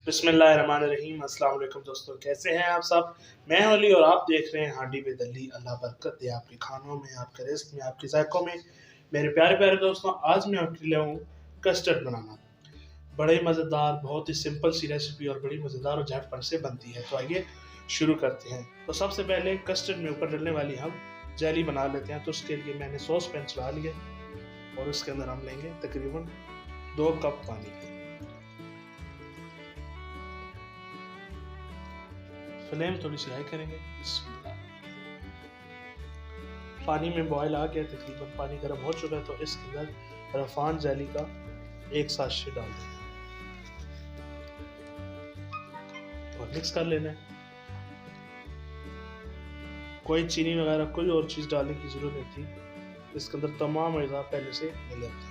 बिस्मिल्लाहिर्रहमानिर्रहीम। अस्सलाम वालेकुम दोस्तों, कैसे हैं आप सब। मैं होली और आप देख रहे हैं हांडी में दली। अल्लाह बरकत दे आपके खानों में, आपके रिस्क में, आपके जायकों में। मेरे प्यारे प्यारे दोस्तों, आज मैं आपके लिए हूँ कस्टर्ड बनाना। बड़े मज़ेदार, बहुत ही सिंपल सी रेसिपी और बड़ी मज़ेदार और झटपट से बनती है। तो आइए शुरू करते हैं। तो सबसे पहले कस्टर्ड में ऊपर डलने वाली हम जेली बना लेते हैं। तो उसके लिए मैंने सॉस पैन चढ़ा लिया और उसके अंदर हम लेंगे तकरीबन 2 कप पानी। फ्लेम थोड़ी सी हाई करेंगे। पानी में बॉयल आ गया, तकरीबन पानी गर्म हो चुका है। तो इसके अंदर रफान जेली का 1 साशे डाल देंगे और मिक्स कर लेना है। कोई चीनी वगैरह कोई और चीज़ डालने की ज़रूरत नहीं थी। इसके अंदर तमाम अज़ा पहले से मिल जाते हैं।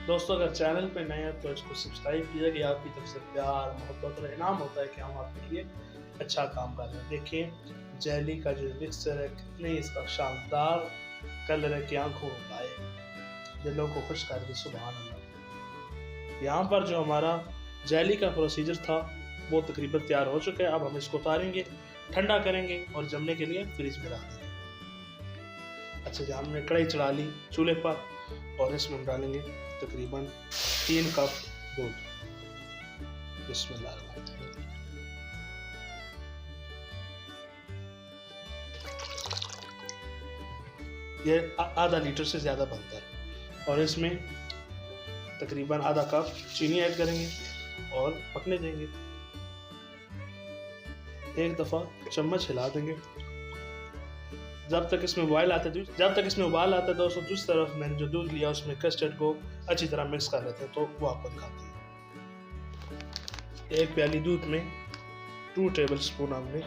दोस्तों, अगर चैनल पे नए हैं तो इसको सब्सक्राइब कीजिए कि आपकी तरफ से प्यार, मोहब्बत और इनाम होता है कि हम आपके लिए अच्छा काम कर रहे हैं। देखिए जेली का जो मिक्सचर है, कितने इसका शानदार कलर है कि आंखों को भाए, दिलों को खुश कर दे। सुभान अल्लाह। यहाँ पर जो हमारा जेली का प्रोसीजर था वो तकरीबन तैयार हो चुका है। अब हम इसको उतारेंगे, ठंडा करेंगे और जमने के लिए फ्रिज में रख देंगे। अच्छा जी, हमने कढ़ाई चढ़ा ली चूल्हे पर और इसमें हम डालेंगे तकरीबन 3 कप दूध। बिस्मिल्लाह। ये आधा लीटर से ज़्यादा बनता है और इसमें तकरीबन आधा कप चीनी ऐड करेंगे और पकने देंगे। एक दफ़ा चम्मच हिला देंगे जब तक इसमें उबाल आता है। दोस्तों, जिस तरफ मैंने जो दूध लिया उसमें कस्टर्ड को अच्छी तरह मिक्स कर लेते हैं तो वो आपको दिखाते हैं। 1 प्याली दूध में 2 टेबल स्पून हमने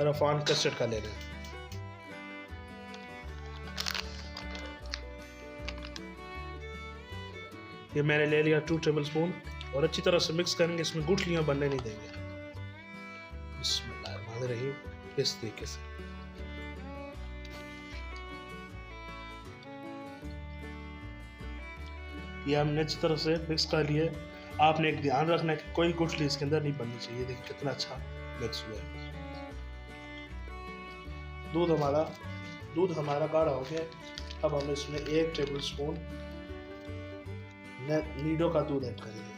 रफान कस्टर्ड का लेना है। ये मैंने ले लिया 2 टेबल स्पून और अच्छी तरह से मिक्स करेंगे। इसमें गुठलियां बनने नहीं देंगे। बिस्मिल्लाहिर्रहमानिर्रहीम। इस तरीके से ये हमने अच्छी तरह से मिक्स कर लिए। आपने एक ध्यान रखना है कि कोई गुठली इसके अंदर नहीं बननी चाहिए। देखिए कितना अच्छा मिक्स हुआ है। दूध हमारा गाढ़ा हो गया। अब हम इसमें 1 टेबल स्पून नीडो का दूध ऐड करेंगे।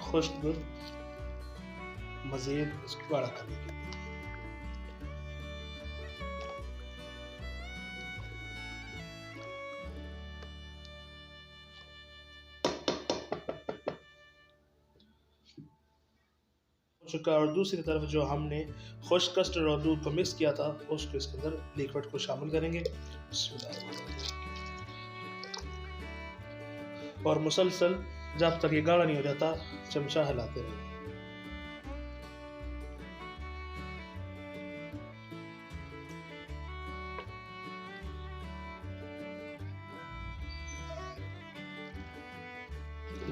खुश्क दूध मज़ीद इसको गाढ़ा करने के लिए। और दूसरी तरफ जो हमने खुश्क कस्टर्ड और दूध को मिक्स किया था उसको इसके अंदर लिक्विड को शामिल करेंगे और मुसलसल जब तक ये गाढ़ा नहीं हो जाता चमचा हिलाते रहेंगे।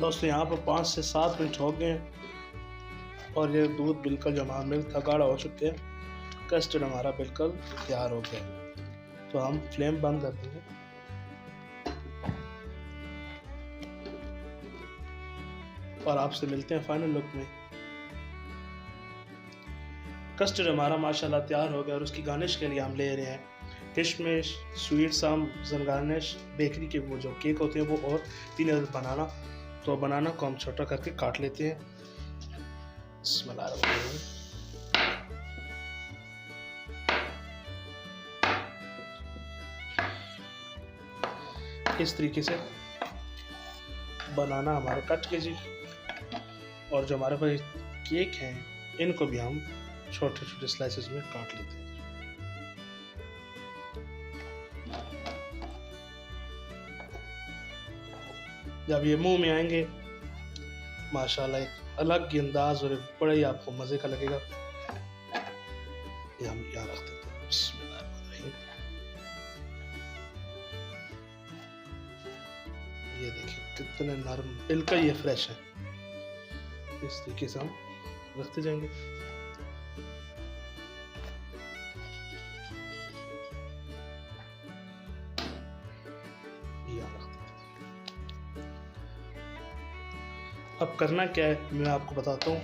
दोस्तों, यहाँ पर 5 से 7 मिनट हो गए और ये दूध बिल्कुल जो हमारा मिल्क था गाढ़ा हो चुके हैं। कस्टर्ड हमारा बिल्कुल तैयार हो गया। तो हम फ्लेम बंद कर देंगे और आपसे मिलते हैं फाइनल लुक में। कस्टर्ड हमारा माशाल्लाह तैयार हो गया और उसकी गार्निश के लिए हम ले रहे हैं किशमिश, स्वीट सम, गार्निश, बेकरी के वो जो केक होते हैं वो, और 3 अदद बनाना। तो बनाना को हम छोटा करके काट लेते हैं। इस तरीके से बनाना हमारे कट के जी। और जो हमारे पास केक हैं इनको भी हम छोटे छोटे स्लाइसेस में काट लेते हैं। जब ये मुंह में आएंगे माशाल्लाह एक अलग ही अंदाज और बड़ा ही आपको मजे का लगेगा। ये हम यहाँ रख देते हैं। बिस्मिल्लाहिर्रहमानिर्रहीम। ये देखिए कितने नरम, बिल्कुल ये फ्रेश है। इस तरीके से हम रखते जाएंगे। अब करना क्या है मैं आपको बताता हूँ।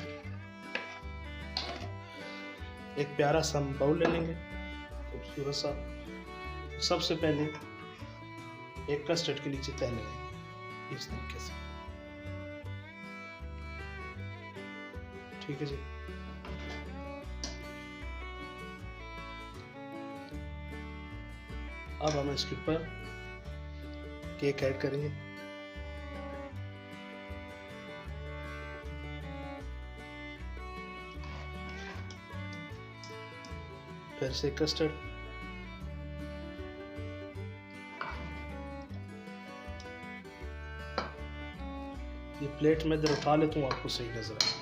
एक प्यारा सा बाउल ले लेंगे, खूबसूरत सा। सबसे पहले एक कस्टर्ड के नीचे तह लगाएंगे इस तरीके से, ठीक है जी। अब हम इसके ऊपर केक ऐड करेंगे। फिर से कस्टर्ड, ये प्लेट में इधर उठा लेता हूँ, आपको सही नजर आए।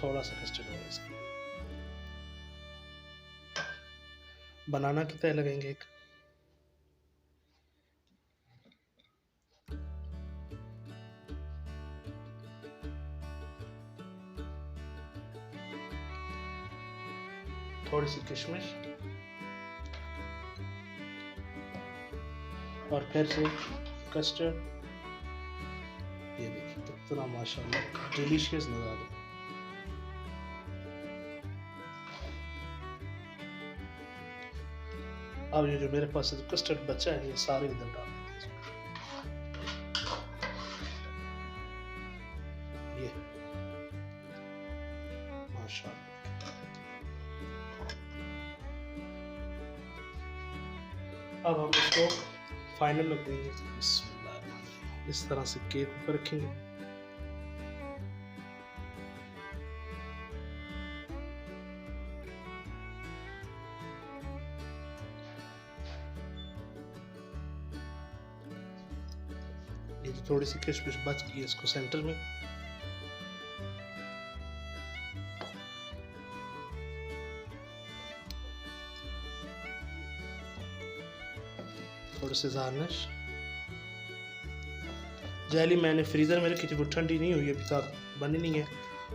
थोड़ा सा कस्टर्ड होगा इसका। बनाना की तह लगाएंगे एक, थोड़ी सी किशमिश और फिर से कस्टर्ड। ये देखिए कितना माशाल्लाह डिलीशियस नज़र आ रहा है। अब ये जो मेरे पास कस्टर्ड बचा है ये सारे इधर डाल देते हैं। ये माशाल्लाह। अब हम इसको फाइनल लुक देंगे। इस तरह से केक ऊपर रखेंगे। ये जो थोड़ी सी किशमिश बच गई है इसको सेंटर में, थोड़ी सी गार्निश। जेली मैंने फ्रीज़र में रखी थी, वो ठंडी नहीं हुई अभी तक, बनी नहीं है,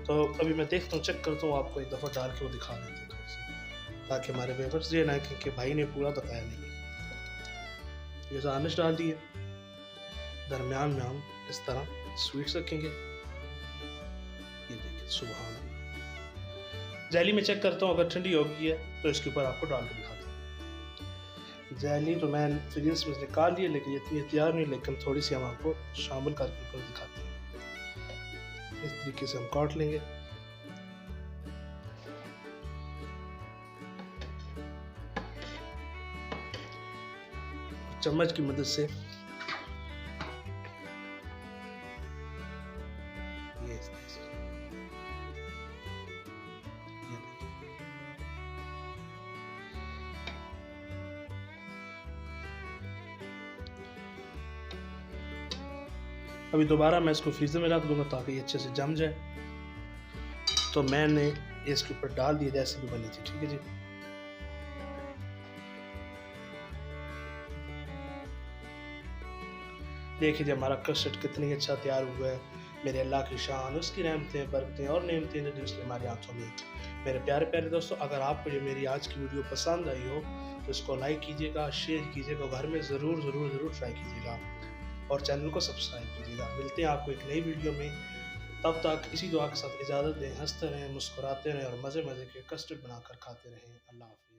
तो अभी मैं देखता हूँ, चेक करता हूँ, आपको एक दफ़ा डाल के वो दिखा देते हैं थोड़ी सी, ताकि हमारे व्यूअर्स ये ना कि भाई ने पूरा बताया नहीं। ये गार्निश डाल दी है, दरमियान में हम इस तरह स्वीट्स रखेंगे। ये देखिए सुभान अल्लाह। जेली में चेक करता हूँ, अगर ठंडी हो गई है तो इसके ऊपर आपको डाल के दिखाता हूँ। जेली तो मैं फ्रीज में निकाल लिया, लेकिन इतनी तैयार नहीं, लेकिन थोड़ी सी हम आपको शामिल करके ऊपर दिखाते हैं। इस तरीके से हम काट लेंगे। चम्मच की मदद से अभी दोबारा मैं इसको फ्रीजर में रख दूंगा ताकि ये अच्छे से जम जाए। तो मैंने इसके ऊपर डाल दिया जैसे भी बनी थी, ठीक है जी। देखिए हमारा कस्टर्ड कितनी अच्छा तैयार हुआ है। मेरे अल्लाह की शान, उसकी रहमतें, बरकतें और नेमतें जो इसलिए हमारी आंखों में। मेरे प्यारे प्यारे दोस्तों, अगर आपको ये मेरी आज की वीडियो पसंद आई हो तो इसको लाइक कीजिएगा, शेयर कीजिएगा, घर में ज़रूर ज़रूर ज़रूर ट्राई कीजिएगा और चैनल को सब्सक्राइब कीजिएगा। मिलते हैं आपको एक नई वीडियो में, तब तक इसी दुआ के साथ इजाज़त दें। हंसते रहें, मुस्कुराते रहें और मज़े मज़े के कस्टर्ड बनाकर खाते रहें। अल्लाह हाफ़िज़।